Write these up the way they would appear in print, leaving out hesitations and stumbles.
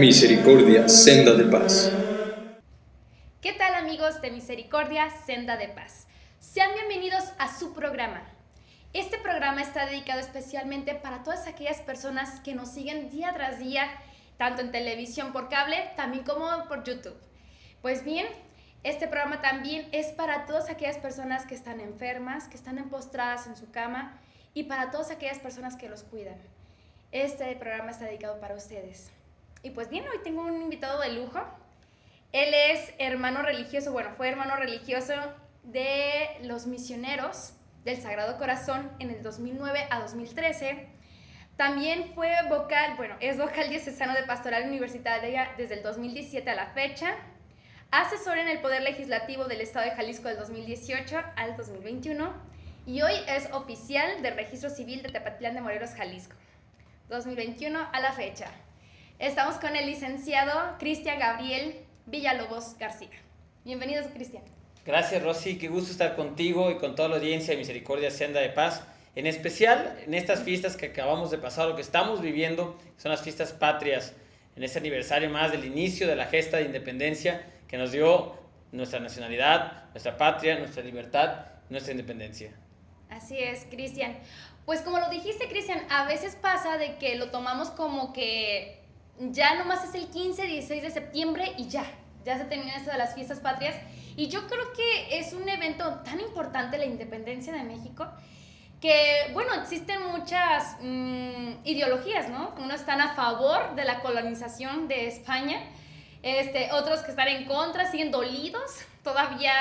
Misericordia, senda de paz. ¿Qué tal, amigos de Misericordia, senda de paz? Sean bienvenidos a su programa. Este programa está dedicado especialmente para todas aquellas personas que nos siguen día tras día, tanto en televisión por cable, también como por YouTube. Pues bien, este programa también es para todas aquellas personas que están enfermas, que están postradas en su cama, y para todas aquellas personas que los cuidan. Este programa está dedicado para ustedes. Y pues bien, hoy tengo un invitado de lujo. Él es hermano religioso, fue hermano religioso de los misioneros del Sagrado Corazón en el 2009 a 2013. También fue es vocal diocesano de Pastoral Universitaria desde el 2017 a la fecha. Asesor en el Poder Legislativo del Estado de Jalisco del 2018 al 2021. Y hoy es oficial del Registro Civil de Tepatitlán de Morelos, Jalisco, 2021 a la fecha. Estamos con el licenciado Cristian Gabriel Villalobos García. Bienvenido, Cristian. Gracias, Rosy. Qué gusto estar contigo y con toda la audiencia de Misericordia, Senda de Paz. En especial en estas fiestas que acabamos de pasar, lo que estamos viviendo, son las fiestas patrias, en este aniversario más del inicio de la gesta de independencia que nos dio nuestra nacionalidad, nuestra patria, nuestra libertad, nuestra independencia. Así es, Cristian. Pues como lo dijiste, Cristian, a veces pasa de que lo tomamos como que ya nomás es el 15, 16 de septiembre y ya se termina esto de las fiestas patrias. Y yo creo que es un evento tan importante, la independencia de México, que, existen muchas ideologías, ¿no? Unos están a favor de la colonización de España, otros que están en contra, siguen dolidos. Todavía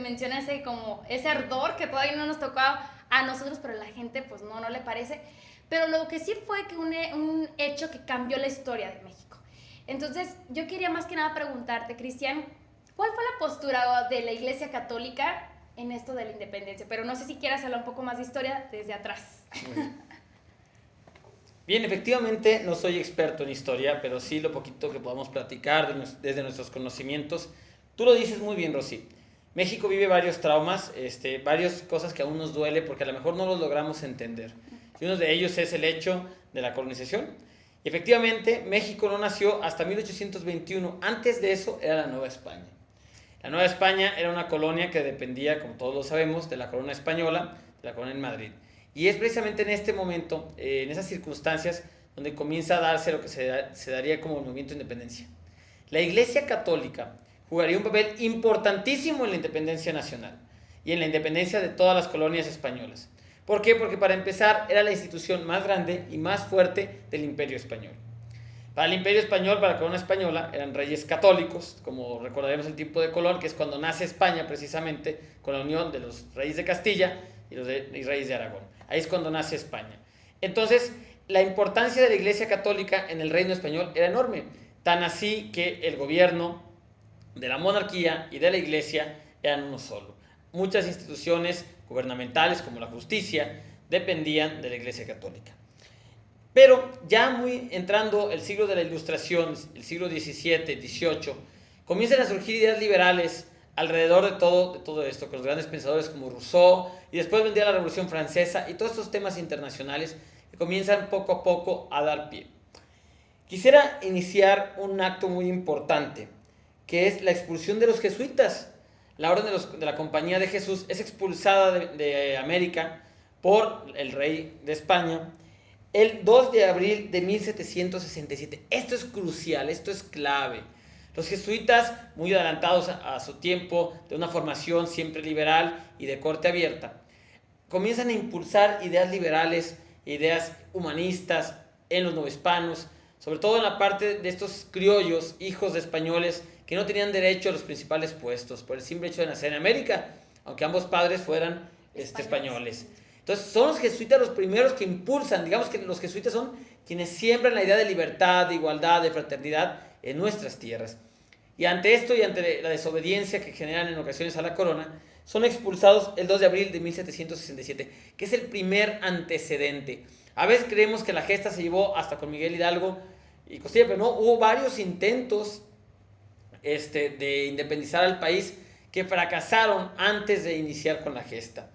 menciona ese ardor que todavía no nos tocó a nosotros, pero a la gente pues no le parece. Pero lo que sí fue que un hecho que cambió la historia de México. Entonces, yo quería más que nada preguntarte, Cristian, ¿cuál fue la postura de la Iglesia Católica en esto de la independencia? Pero no sé si quieras hablar un poco más de historia desde atrás. Bien, efectivamente no soy experto en historia, pero sí lo poquito que podamos platicar desde nuestros conocimientos. Tú lo dices muy bien, Rosy. México vive varios traumas, varias cosas que aún nos duele porque a lo mejor no los logramos entender. Y uno de ellos es el hecho de la colonización. Y efectivamente, México no nació hasta 1821. Antes de eso era la Nueva España. La Nueva España era una colonia que dependía, como todos lo sabemos, de la corona española, de la corona en Madrid. Y es precisamente en este momento, en esas circunstancias, donde comienza a darse lo que se daría como el movimiento de independencia. La Iglesia Católica jugaría un papel importantísimo en la independencia nacional y en la independencia de todas las colonias españolas. ¿Por qué? Porque para empezar era la institución más grande y más fuerte del Imperio Español. Para el Imperio Español, para la corona española, eran reyes católicos, como recordaremos el tiempo de Colón, que es cuando nace España precisamente con la unión de los reyes de Castilla y los reyes de Aragón. Ahí es cuando nace España. Entonces, la importancia de la Iglesia Católica en el reino español era enorme, tan así que el gobierno de la monarquía y de la Iglesia eran uno solo. Muchas instituciones gubernamentales, como la justicia, dependían de la Iglesia Católica. Pero ya muy entrando el siglo de la Ilustración, el siglo XVII, XVIII, comienzan a surgir ideas liberales alrededor de todo esto, con los grandes pensadores como Rousseau, y después vendría la Revolución Francesa y todos estos temas internacionales que comienzan poco a poco a dar pie. Quisiera iniciar un acto muy importante, que es la expulsión de los jesuitas. La orden de la Compañía de Jesús es expulsada de América por el rey de España el 2 de abril de 1767. Esto es crucial, esto es clave. Los jesuitas, muy adelantados a su tiempo, de una formación siempre liberal y de corte abierta, comienzan a impulsar ideas liberales, ideas humanistas en los novohispanos, sobre todo en la parte de estos criollos, hijos de españoles, que no tenían derecho a los principales puestos por el simple hecho de nacer en América, aunque ambos padres fueran españoles. Entonces son los jesuitas los primeros que impulsan, digamos que los jesuitas son quienes siembran la idea de libertad, de igualdad, de fraternidad en nuestras tierras. Y ante esto y ante la desobediencia que generan en ocasiones a la corona, son expulsados el 2 de abril de 1767, que es el primer antecedente. A veces creemos que la gesta se llevó hasta con Miguel Hidalgo y Costilla, pero no, hubo varios intentos de independizar al país que fracasaron antes de iniciar con la gesta.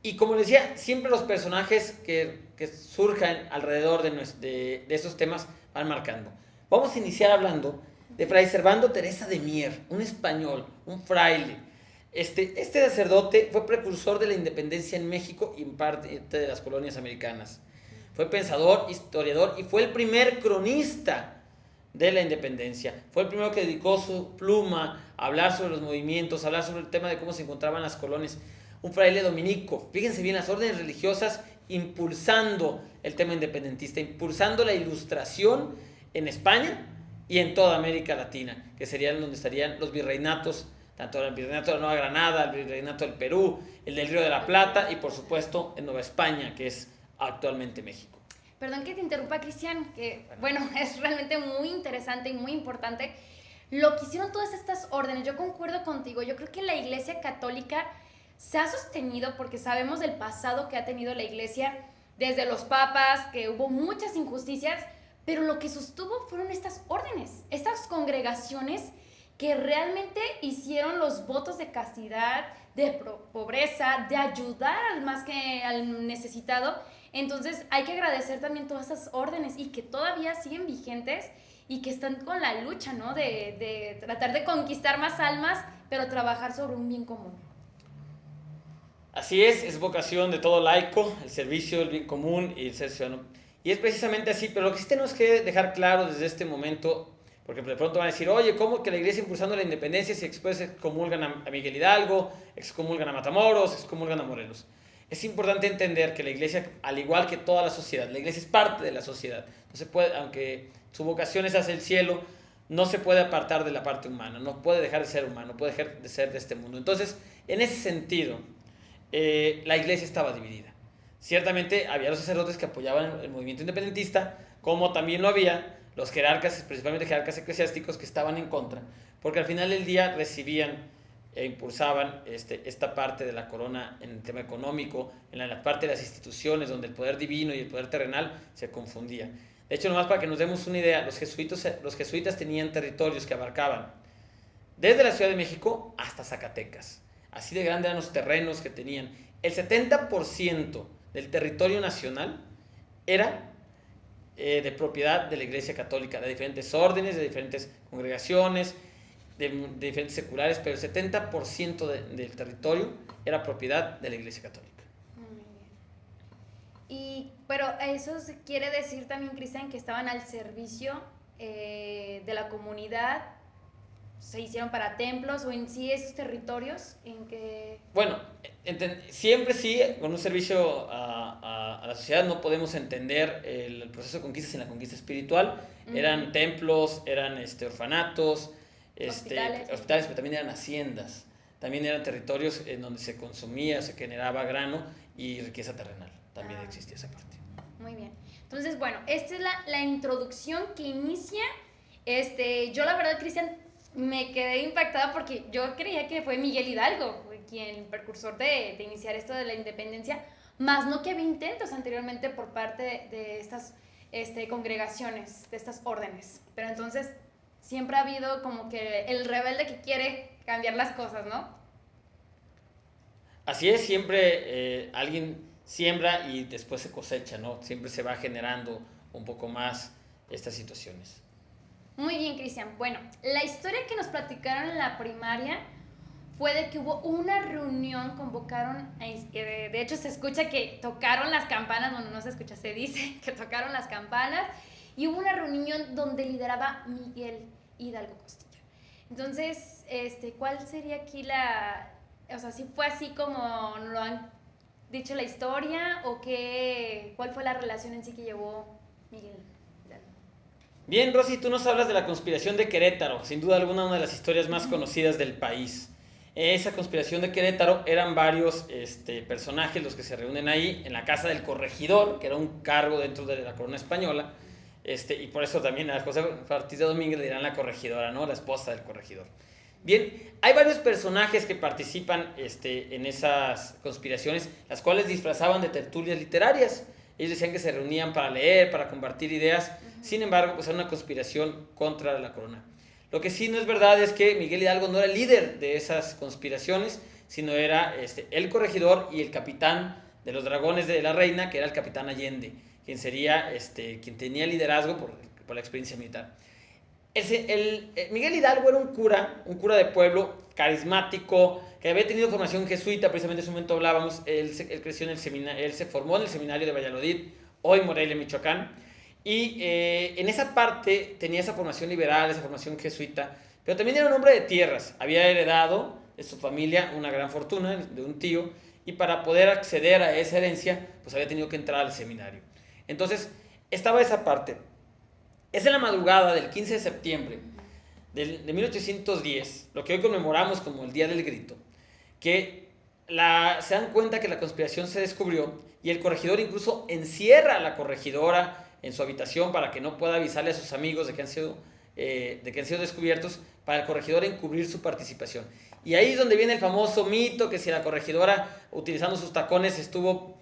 Y como les decía, siempre los personajes que surjan alrededor de estos temas van marcando. Vamos a iniciar hablando de Fray Servando Teresa de Mier, un español, un fraile. Este sacerdote fue precursor de la independencia en México y en parte de las colonias americanas. Fue pensador, historiador y fue el primer cronista de la independencia. Fue el primero que dedicó su pluma a hablar sobre los movimientos, a hablar sobre el tema de cómo se encontraban las colonias. Un fraile dominico, fíjense bien, las órdenes religiosas impulsando el tema independentista, impulsando la ilustración en España y en toda América Latina, que serían donde estarían los virreinatos, tanto el virreinato de la Nueva Granada, el virreinato del Perú, el del Río de la Plata y por supuesto en Nueva España, que es actualmente México. Perdón que te interrumpa, Cristian, que bueno, es realmente muy interesante y muy importante lo que hicieron todas estas órdenes. Yo concuerdo contigo, yo creo que la Iglesia Católica se ha sostenido porque sabemos del pasado que ha tenido la Iglesia, desde los papas, que hubo muchas injusticias, pero lo que sostuvo fueron estas órdenes, estas congregaciones que realmente hicieron los votos de castidad, de pobreza, de ayudar al más que al necesitado. Entonces hay que agradecer también todas esas órdenes y que todavía siguen vigentes y que están con la lucha, ¿no? De tratar de conquistar más almas, pero trabajar sobre un bien común. Así es vocación de todo laico, el servicio, el bien común y el ser ciudadano. Y es precisamente así, pero lo que sí tenemos que dejar claro desde este momento, porque de pronto van a decir, oye, ¿cómo que la iglesia impulsando la independencia si después excomulgan a Miguel Hidalgo, excomulgan a Matamoros, excomulgan a Morelos? Es importante entender que la iglesia, al igual que toda la sociedad, la iglesia es parte de la sociedad. No se puede, aunque su vocación es hacia el cielo, no se puede apartar de la parte humana, no puede dejar de ser humano, no puede dejar de ser de este mundo. Entonces, en ese sentido, la iglesia estaba dividida. Ciertamente había los sacerdotes que apoyaban el movimiento independentista, como también lo había los jerarcas, principalmente jerarcas eclesiásticos, que estaban en contra, porque al final del día recibían e impulsaban esta parte de la corona en el tema económico, en la parte de las instituciones, donde el poder divino y el poder terrenal se confundía. De hecho, nomás para que nos demos una idea, los jesuitas tenían territorios que abarcaban desde la Ciudad de México hasta Zacatecas. Así de grandes eran los terrenos que tenían. El 70% del territorio nacional era de propiedad de la Iglesia Católica, de diferentes órdenes, de diferentes congregaciones, de diferentes seculares, pero el 70% del territorio era propiedad de la Iglesia Católica. Muy bien. Pero eso quiere decir también, Cristian, que estaban al servicio de la comunidad, se hicieron para templos o en sí esos territorios en que... Bueno, siempre sí, con un servicio a la sociedad no podemos entender el proceso de conquista sin la conquista espiritual. Eran templos, eran orfanatos, hospitales, pero también eran haciendas, también eran territorios en donde se consumía, se generaba grano y riqueza terrenal, también existía esa parte. Muy bien, entonces bueno, esta es la introducción que inicia, yo la verdad, Cristian, me quedé impactada porque yo creía que fue Miguel Hidalgo quien el precursor de iniciar esto de la independencia, más no que había intentos anteriormente por parte de estas congregaciones, de estas órdenes, pero entonces siempre ha habido como que el rebelde que quiere cambiar las cosas, ¿no? Así es, siempre alguien siembra y después se cosecha, ¿no? Siempre se va generando un poco más estas situaciones. Muy bien, Cristian. Bueno, la historia que nos platicaron en la primaria fue de que hubo una reunión, convocaron, de hecho se escucha que tocaron las campanas, bueno, no se escucha, se dice que tocaron las campanas, y hubo una reunión donde lideraba Miguel Hidalgo Costilla. Entonces, ¿cuál sería aquí o sea, si fue así como lo han dicho la historia, o cuál fue la relación en sí que llevó Miguel Hidalgo? Bien, Rosy, tú nos hablas de la conspiración de Querétaro, sin duda alguna una de las historias más conocidas del país. Esa conspiración de Querétaro eran varios personajes los que se reúnen ahí en la casa del corregidor, que era un cargo dentro de la corona española, y por eso también a José Ortiz de Domínguez le dirán la corregidora, ¿no? La esposa del corregidor. Bien, hay varios personajes que participan en esas conspiraciones, las cuales disfrazaban de tertulias literarias. Ellos decían que se reunían para leer, para compartir ideas. Sin embargo, pues era una conspiración contra la corona. Lo que sí no es verdad es que Miguel Hidalgo no era el líder de esas conspiraciones, sino era el corregidor y el capitán de los dragones de la reina, que era el capitán Allende, quien sería quien tenía liderazgo por la experiencia militar. Miguel Hidalgo era un cura de pueblo, carismático, que había tenido formación jesuita, precisamente en ese momento hablábamos, él creció en el seminario, él se formó en el seminario de Valladolid, hoy Morelia, Michoacán, y en esa parte tenía esa formación liberal, esa formación jesuita, pero también era un hombre de tierras, había heredado de su familia una gran fortuna de un tío, y para poder acceder a esa herencia, pues había tenido que entrar al seminario. Entonces, estaba esa parte. Es en la madrugada del 15 de septiembre de 1810, lo que hoy conmemoramos como el Día del Grito, que se dan cuenta que la conspiración se descubrió y el corregidor incluso encierra a la corregidora en su habitación para que no pueda avisarle a sus amigos de que han sido descubiertos, para el corregidor encubrir su participación. Y ahí es donde viene el famoso mito que si la corregidora, utilizando sus tacones, estuvo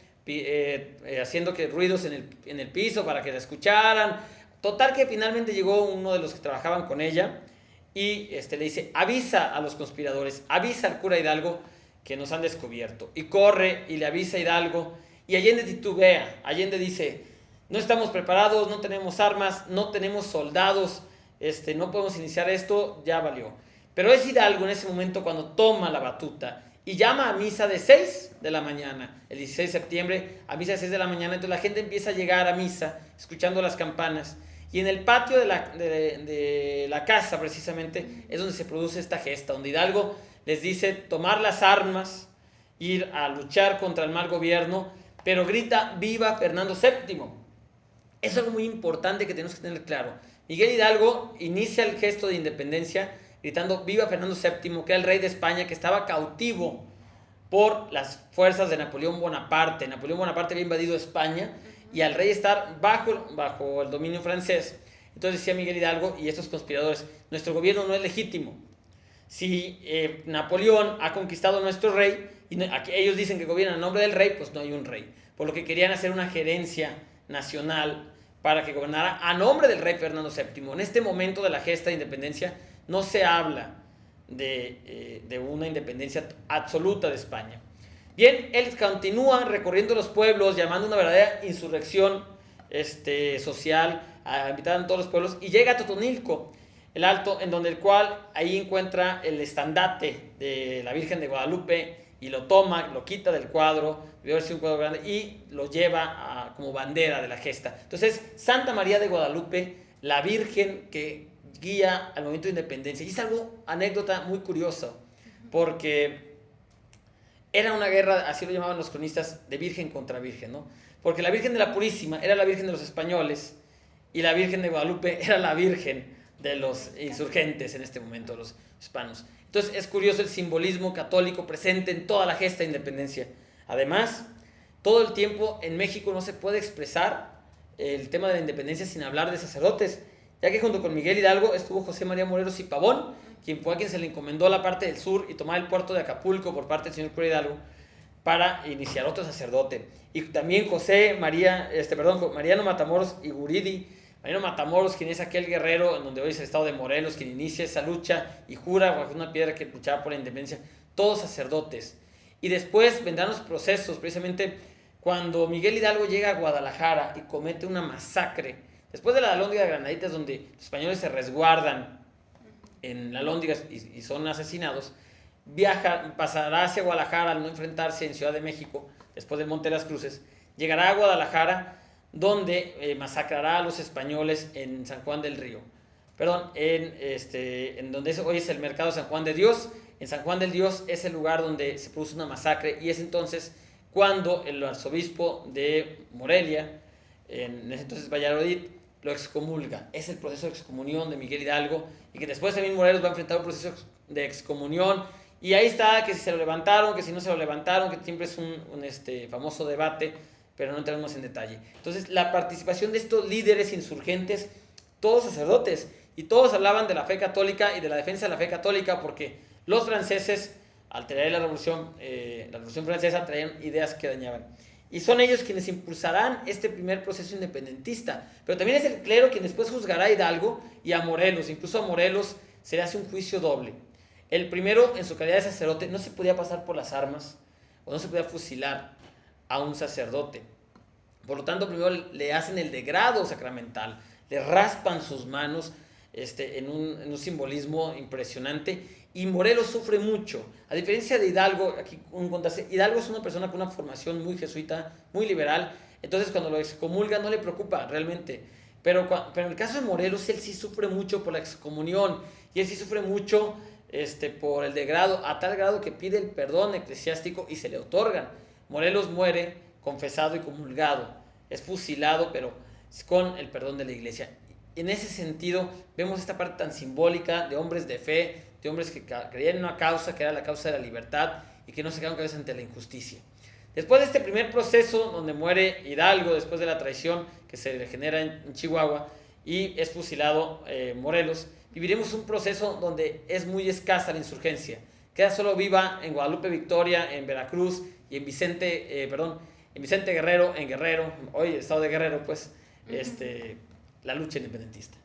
haciendo ruidos en el piso para que la escucharan. Total que finalmente llegó uno de los que trabajaban con ella y le dice, avisa a los conspiradores, avisa al cura Hidalgo que nos han descubierto. Y corre y le avisa a Hidalgo y Allende titubea. Allende dice, no estamos preparados, no tenemos armas, no tenemos soldados, no podemos iniciar esto, ya valió. Pero es Hidalgo en ese momento cuando toma la batuta y llama a misa de 6 de la mañana, el 16 de septiembre, a misa de 6 de la mañana. Entonces la gente empieza a llegar a misa, escuchando las campanas. Y en el patio de la casa, precisamente, es donde se produce esta gesta, donde Hidalgo les dice tomar las armas, ir a luchar contra el mal gobierno, pero grita, ¡viva Fernando VII! Es algo muy importante que tenemos que tener claro. Miguel Hidalgo inicia el gesto de independencia gritando, ¡viva Fernando VII!, que era el rey de España, que estaba cautivo por las fuerzas de Napoleón Bonaparte. Napoleón Bonaparte había invadido España, y al rey estar bajo el dominio francés, entonces decía Miguel Hidalgo y estos conspiradores, nuestro gobierno no es legítimo. Si Napoleón ha conquistado a nuestro rey, y ellos dicen que gobiernan en nombre del rey, pues no hay un rey. Por lo que querían hacer una gerencia nacional para que gobernara a nombre del rey Fernando VII. En este momento de la gesta de independencia no se habla de una independencia absoluta de España. Bien, él continúa recorriendo los pueblos, llamando una verdadera insurrección social, a invitar a todos los pueblos, y llega a Totonilco, el Alto, en donde ahí encuentra el estandarte de la Virgen de Guadalupe, y lo toma, lo quita del cuadro, debe haber sido un cuadro grande, y lo lleva como bandera de la gesta. Entonces, Santa María de Guadalupe, la Virgen que guía al movimiento de independencia. Y es algo, anécdota muy curiosa, porque era una guerra, así lo llamaban los cronistas, de virgen contra virgen, ¿no? Porque la Virgen de la Purísima era la Virgen de los españoles y la Virgen de Guadalupe era la Virgen de los insurgentes en este momento, los hispanos. Entonces es curioso el simbolismo católico presente en toda la gesta de independencia. Además, todo el tiempo en México no se puede expresar el tema de la independencia sin hablar de sacerdotes, ya que junto con Miguel Hidalgo estuvo José María Morelos y Pavón, quien fue a quien se le encomendó la parte del sur y tomar el puerto de Acapulco por parte del señor cura Hidalgo para iniciar otro sacerdote. Y también Mariano Matamoros y Guridi. Mariano Matamoros, quien es aquel guerrero en donde hoy es el estado de Morelos, quien inicia esa lucha y jura bajo una piedra que luchaba por la independencia. Todos sacerdotes. Y después vendrán los procesos, precisamente cuando Miguel Hidalgo llega a Guadalajara y comete una masacre. Después de la Alhóndiga de Granaditas, donde los españoles se resguardan en la Alhóndiga y son asesinados, pasará hacia Guadalajara al no enfrentarse en Ciudad de México, después del Monte de las Cruces, llegará a Guadalajara, donde masacrará a los españoles en San Juan del Río. En donde hoy es el mercado San Juan de Dios. En San Juan del Dios es el lugar donde se produce una masacre, y es entonces cuando el arzobispo de Morelia, en ese entonces Valladolid, lo excomulga. Es el proceso de excomunión de Miguel Hidalgo, y que después también Morelos va a enfrentar un proceso de excomunión, y ahí está, que si se lo levantaron, que si no se lo levantaron, que siempre es un famoso debate, pero no entramos en detalle. Entonces, la participación de estos líderes insurgentes, todos sacerdotes, y todos hablaban de la fe católica y de la defensa de la fe católica, porque los franceses, al traer la revolución francesa, traían ideas que dañaban. Y son ellos quienes impulsarán este primer proceso independentista. Pero también es el clero quien después juzgará a Hidalgo y a Morelos. Incluso a Morelos se le hace un juicio doble. El primero, en su calidad de sacerdote, no se podía pasar por las armas o no se podía fusilar a un sacerdote. Por lo tanto, primero le hacen el degrado sacramental, le raspan sus manos, en un simbolismo impresionante. Y Morelos sufre mucho. A diferencia de Hidalgo, aquí un contraste, Hidalgo es una persona con una formación muy jesuita, muy liberal. Entonces cuando lo excomulga no le preocupa realmente. Pero en el caso de Morelos, él sí sufre mucho por la excomunión. Y él sí sufre mucho por el degrado, a tal grado que pide el perdón eclesiástico y se le otorgan. Morelos muere confesado y comulgado. Es fusilado, pero con el perdón de la iglesia. En ese sentido, vemos esta parte tan simbólica de hombres de fe, de hombres que creían en una causa, que era la causa de la libertad, y que no se quedaron cabeza ante la injusticia. Después de este primer proceso, donde muere Hidalgo, después de la traición que se le genera en Chihuahua, y es fusilado Morelos, viviremos un proceso donde es muy escasa la insurgencia. Queda solo viva en Guadalupe Victoria, en Veracruz, y en Vicente Guerrero, en Guerrero, hoy el estado de Guerrero, pues, la lucha independentista.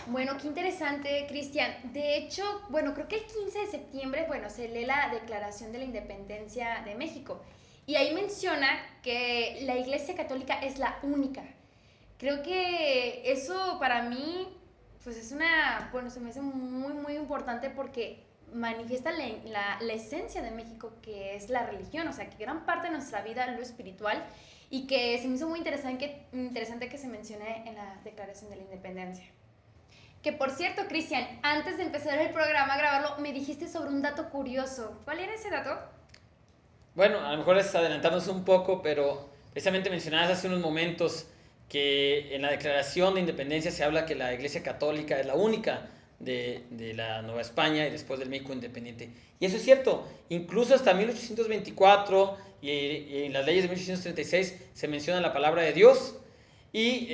Bueno, qué interesante, Cristian. De hecho, bueno, creo que el 15 de septiembre, bueno, se lee la Declaración de la Independencia de México. Y ahí menciona que la Iglesia Católica es la única. Creo que eso para mí, pues se me hace muy, muy importante porque manifiesta la esencia de México, que es la religión, o sea, que gran parte de nuestra vida es lo espiritual, y que se me hizo muy interesante que se mencione en la Declaración de la Independencia. Que por cierto, Cristian, antes de empezar el programa a grabarlo, me dijiste sobre un dato curioso. ¿Cuál era ese dato? Bueno, a lo mejor es adelantarnos un poco, pero precisamente mencionabas hace unos momentos que en la Declaración de Independencia se habla que la Iglesia Católica es la única de la Nueva España y después del México independiente. Y eso es cierto, incluso hasta 1824 y en las leyes de 1836 se menciona la palabra de Dios, y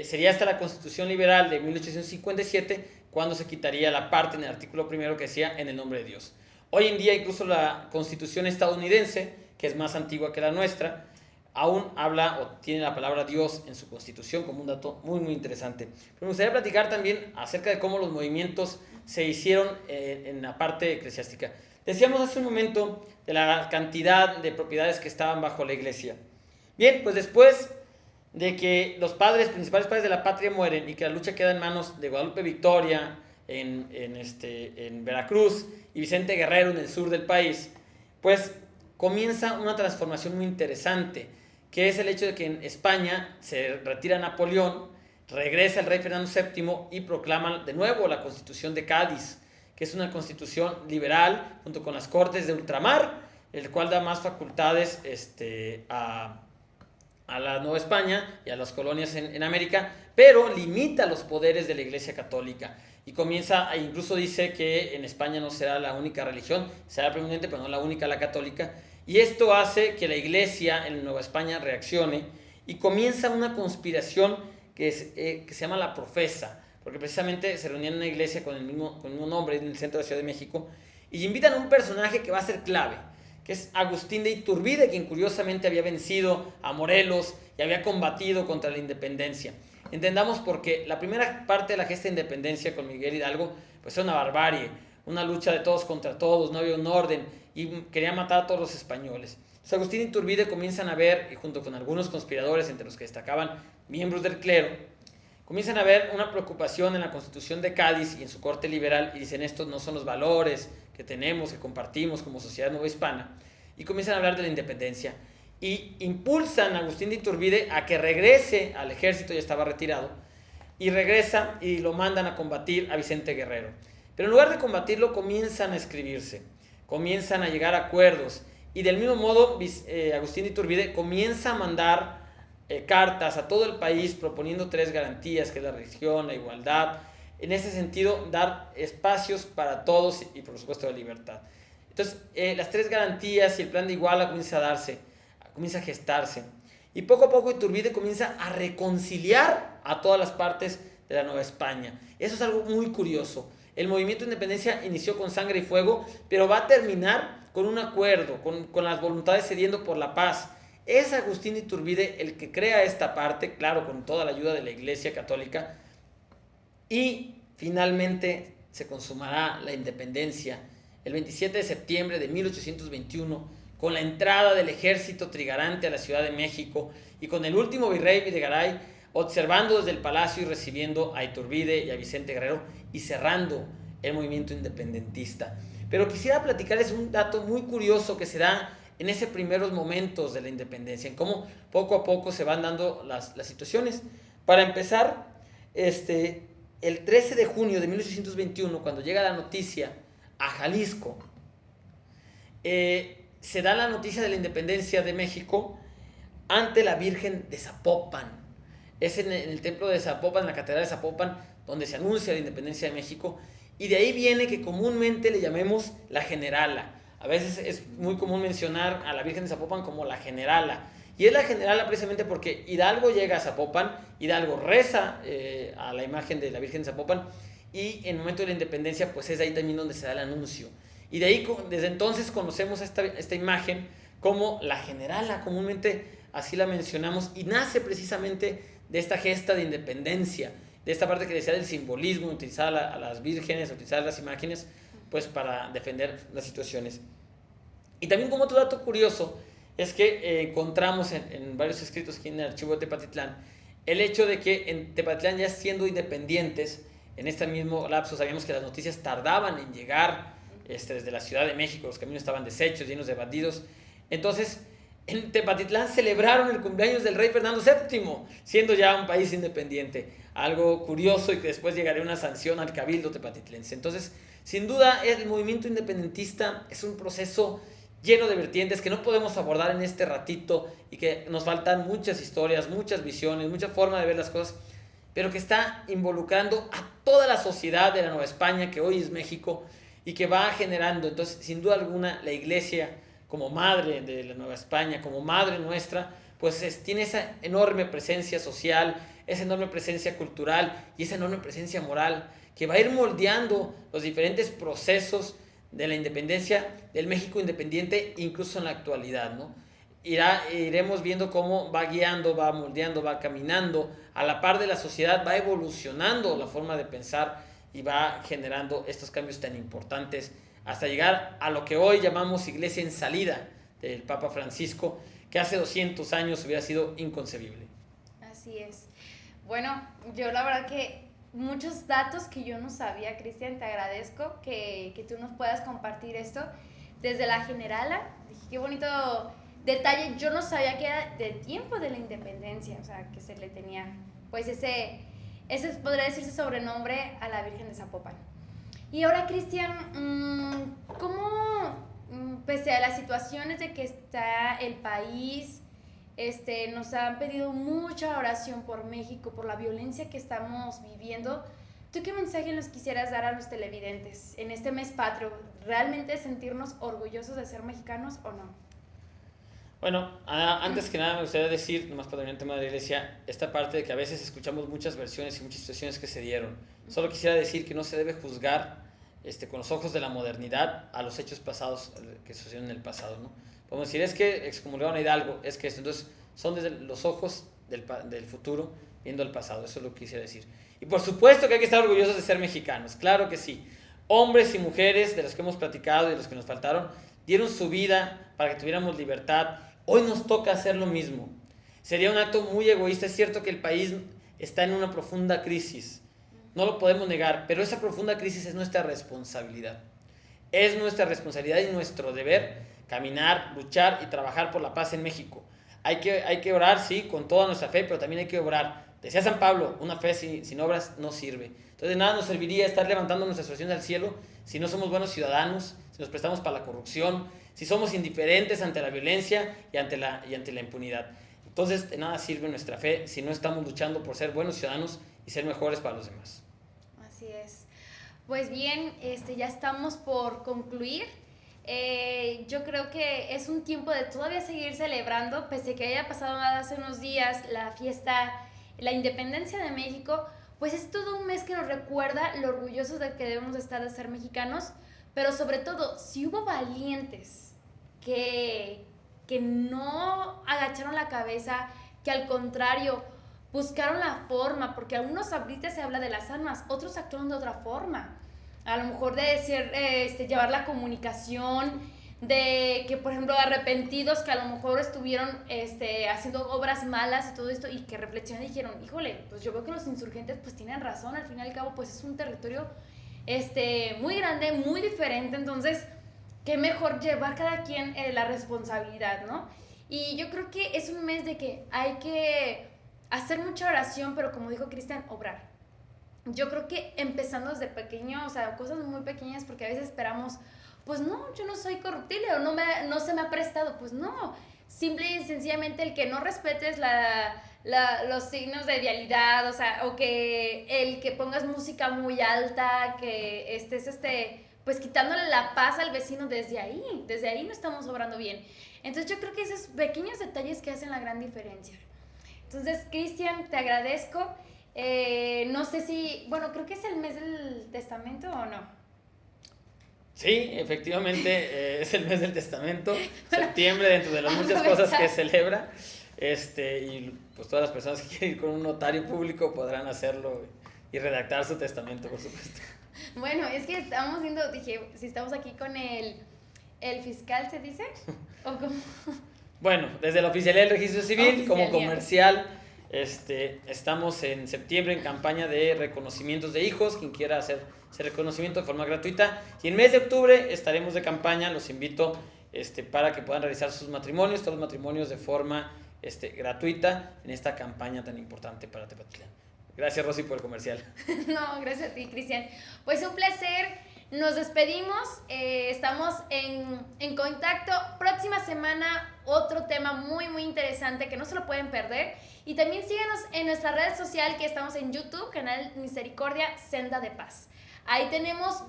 sería hasta la Constitución Liberal de 1857 cuando se quitaría la parte en el artículo primero que decía en el nombre de Dios. Hoy en día incluso la Constitución estadounidense, que es más antigua que la nuestra, aún habla o tiene la palabra Dios en su Constitución, como un dato muy, muy interesante. Pero me gustaría platicar también acerca de cómo los movimientos se hicieron en la parte eclesiástica. Decíamos hace un momento de la cantidad de propiedades que estaban bajo la iglesia. Bien, pues después de que los principales padres de la patria mueren y que la lucha queda en manos de Guadalupe Victoria en Veracruz y Vicente Guerrero en el sur del país, pues comienza una transformación muy interesante, que es el hecho de que en España se retira Napoleón, regresa el rey Fernando VII y proclama de nuevo la Constitución de Cádiz, que es una constitución liberal junto con las Cortes de Ultramar, el cual da más facultades a la Nueva España y a las colonias en América, pero limita los poderes de la Iglesia Católica y incluso dice que en España no será la única religión, será preeminente, pero no la única, la católica, y esto hace que la Iglesia en Nueva España reaccione y comienza una conspiración que se llama la Profesa, porque precisamente se reunían en una iglesia con el mismo nombre en el centro de la Ciudad de México y invitan a un personaje que va a ser clave, que es Agustín de Iturbide, quien curiosamente había vencido a Morelos y había combatido contra la independencia. Entendamos porque la primera parte de la gesta de independencia con Miguel Hidalgo pues era una barbarie, una lucha de todos contra todos, no había un orden y quería matar a todos los españoles. Entonces Agustín de Iturbide comienzan a ver, y junto con algunos conspiradores, entre los que destacaban miembros del clero, comienzan a ver una preocupación en la Constitución de Cádiz y en su corte liberal y dicen estos no son los valores que tenemos, que compartimos como sociedad nuevohispana, y comienzan a hablar de la independencia y impulsan a Agustín de Iturbide a que regrese al ejército, ya estaba retirado, y regresa y lo mandan a combatir a Vicente Guerrero. Pero en lugar de combatirlo comienzan a escribirse, comienzan a llegar a acuerdos y del mismo modo Agustín de Iturbide comienza a mandar cartas a todo el país proponiendo 3 garantías, que es la religión, la igualdad, en ese sentido dar espacios para todos y por supuesto la libertad. Entonces las 3 garantías y el plan de Iguala comienza a darse, comienza a gestarse y poco a poco Iturbide comienza a reconciliar a todas las partes de la Nueva España. Eso es algo muy curioso. El movimiento de independencia inició con sangre y fuego, pero va a terminar con un acuerdo, con las voluntades cediendo por la paz. Es Agustín de Iturbide el que crea esta parte, claro, con toda la ayuda de la Iglesia Católica, y finalmente se consumará la independencia el 27 de septiembre de 1821, con la entrada del ejército trigarante a la Ciudad de México y con el último virrey Videgaray observando desde el palacio y recibiendo a Iturbide y a Vicente Guerrero y cerrando el movimiento independentista. Pero quisiera platicarles un dato muy curioso que se da en esos primeros momentos de la independencia, en cómo poco a poco se van dando las situaciones. Para empezar, el 13 de junio de 1821, cuando llega la noticia a Jalisco, se da la noticia de la independencia de México ante la Virgen de Zapopan. Es en el templo de Zapopan, en la catedral de Zapopan, donde se anuncia la independencia de México, y de ahí viene que comúnmente le llamemos la generala. A veces es muy común mencionar a la Virgen de Zapopan como la generala, y es la generala precisamente porque Hidalgo llega a Zapopan, Hidalgo reza a la imagen de la Virgen de Zapopan, y en el momento de la independencia pues es ahí también donde se da el anuncio. Y de ahí, desde entonces conocemos esta imagen como la generala, comúnmente así la mencionamos, y nace precisamente de esta gesta de independencia, de esta parte que decía del simbolismo, utilizar a las vírgenes, utilizar las imágenes, pues para defender las situaciones. Y también como otro dato curioso, es que encontramos en varios escritos aquí en el archivo de Tepatitlán, el hecho de que en Tepatitlán, ya siendo independientes, en este mismo lapso sabíamos que las noticias tardaban en llegar desde la Ciudad de México, los caminos estaban deshechos, llenos de bandidos. Entonces, en Tepatitlán celebraron el cumpleaños del rey Fernando VII, siendo ya un país independiente. Algo curioso, y que después llegaría una sanción al cabildo tepatitlense. Entonces, sin duda, el movimiento independentista es un proceso lleno de vertientes que no podemos abordar en este ratito, y que nos faltan muchas historias, muchas visiones, mucha forma de ver las cosas, pero que está involucrando a toda la sociedad de la Nueva España, que hoy es México, y que va generando. Entonces, sin duda alguna, la Iglesia, como madre de la Nueva España, como madre nuestra, pues tiene esa enorme presencia social, esa enorme presencia cultural y esa enorme presencia moral, que va a ir moldeando los diferentes procesos de la independencia del México independiente, incluso en la actualidad, ¿no? Iremos viendo cómo va guiando, va moldeando, va caminando a la par de la sociedad, va evolucionando la forma de pensar y va generando estos cambios tan importantes hasta llegar a lo que hoy llamamos Iglesia en salida del Papa Francisco, que hace 200 años hubiera sido inconcebible. Así es. Bueno, yo la verdad que muchos datos que yo no sabía, Cristian, te agradezco que tú nos puedas compartir esto. Desde la generala, dije, qué bonito detalle, yo no sabía que era de tiempo de la independencia, o sea, que se le tenía, pues ese podría decirse sobrenombre a la Virgen de Zapopan. Y ahora, Cristian, ¿cómo, pese a las situaciones de que está el país, nos han pedido mucha oración por México, por la violencia que estamos viviendo, ¿tú qué mensaje nos quisieras dar a los televidentes en este mes patrio? ¿Realmente sentirnos orgullosos de ser mexicanos o no? Bueno, antes que nada me gustaría decir, nomás para terminar el tema de la iglesia, esta parte de que a veces escuchamos muchas versiones y muchas situaciones que se dieron. Solo quisiera decir que no se debe juzgar con los ojos de la modernidad a los hechos pasados que sucedieron en el pasado, ¿no? Podemos decir, es que excomulgaron a Hidalgo, es que esto. Entonces, son desde los ojos del futuro viendo el pasado, eso es lo que quisiera decir. Y por supuesto que hay que estar orgullosos de ser mexicanos, claro que sí. Hombres y mujeres de los que hemos platicado y de los que nos faltaron, dieron su vida para que tuviéramos libertad. Hoy nos toca hacer lo mismo. Sería un acto muy egoísta. Es cierto que el país está en una profunda crisis, no lo podemos negar, pero esa profunda crisis es nuestra responsabilidad. Es nuestra responsabilidad y nuestro deber caminar, luchar y trabajar por la paz en México. Hay que orar, sí, con toda nuestra fe, pero también hay que orar. Decía San Pablo, una fe sin obras no sirve. Entonces de nada nos serviría estar levantando nuestras oraciones al cielo si no somos buenos ciudadanos, si nos prestamos para la corrupción, si somos indiferentes ante la violencia y ante la impunidad. Entonces de nada sirve nuestra fe si no estamos luchando por ser buenos ciudadanos y ser mejores para los demás. Así es. Pues bien, ya estamos por concluir. Yo creo que es un tiempo de todavía seguir celebrando, pese que haya pasado hace unos días la fiesta, la independencia de México, pues es todo un mes que nos recuerda lo orgullosos de que debemos estar de ser mexicanos, pero sobre todo, si hubo valientes que no agacharon la cabeza, que al contrario buscaron la forma, porque algunos ahorita se habla de las armas, otros actuaron de otra forma. A lo mejor de decir, llevar la comunicación, de que, por ejemplo, arrepentidos que a lo mejor estuvieron haciendo obras malas y todo esto, y que reflexionaron y dijeron, híjole, pues yo veo que los insurgentes pues tienen razón, al fin y al cabo pues es un territorio muy grande, muy diferente, entonces qué mejor llevar cada quien la responsabilidad, ¿no? Y yo creo que es un mes de que hay que hacer mucha oración, pero como dijo Cristian, obrar. Yo creo que empezando desde pequeño, o sea, cosas muy pequeñas, porque a veces esperamos, pues no, yo no soy corruptible o no se me ha prestado, pues no. Simple y sencillamente el que no respetes los signos de vialidad, o sea, o que el que pongas música muy alta, que estés pues quitándole la paz al vecino desde ahí no estamos obrando bien. Entonces yo creo que esos pequeños detalles que hacen la gran diferencia. Entonces, Cristian, te agradezco. No sé si, bueno, creo que es el mes del testamento o no. Sí, efectivamente, es el mes del testamento, septiembre, dentro de las muchas cosas que celebra, y pues todas las personas que quieren ir con un notario público podrán hacerlo y redactar su testamento, por supuesto. Bueno, es que estábamos viendo, dije, si estamos aquí con el fiscal, ¿se dice? ¿O cómo? Bueno, desde la Oficialía del Registro Civil, como comercial, estamos en septiembre en campaña de reconocimientos de hijos, quien quiera hacer ese reconocimiento de forma gratuita. Y en mes de octubre estaremos de campaña, los invito para que puedan realizar sus matrimonios, todos los matrimonios de forma gratuita en esta campaña tan importante para Tepatitlán. Gracias, Rosy, por el comercial. No, gracias a ti, Cristian. Pues un placer. Nos despedimos, estamos en contacto. Próxima semana otro tema muy muy interesante que no se lo pueden perder. Y también síganos en nuestra red social, que estamos en YouTube, canal Misericordia Senda de Paz. Ahí tenemos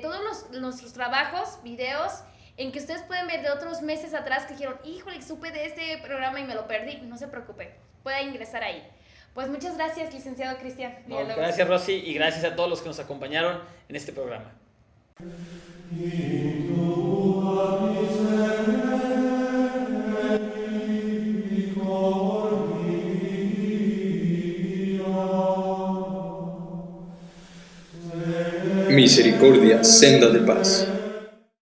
todos nuestros trabajos, videos, en que ustedes pueden ver de otros meses atrás que dijeron, híjole, supe de este programa y me lo perdí. No se preocupe, pueden ingresar ahí. Pues muchas gracias, licenciado Cristian. No, gracias, Rosy, y gracias a todos los que nos acompañaron en este programa. Misericordia, senda de paz.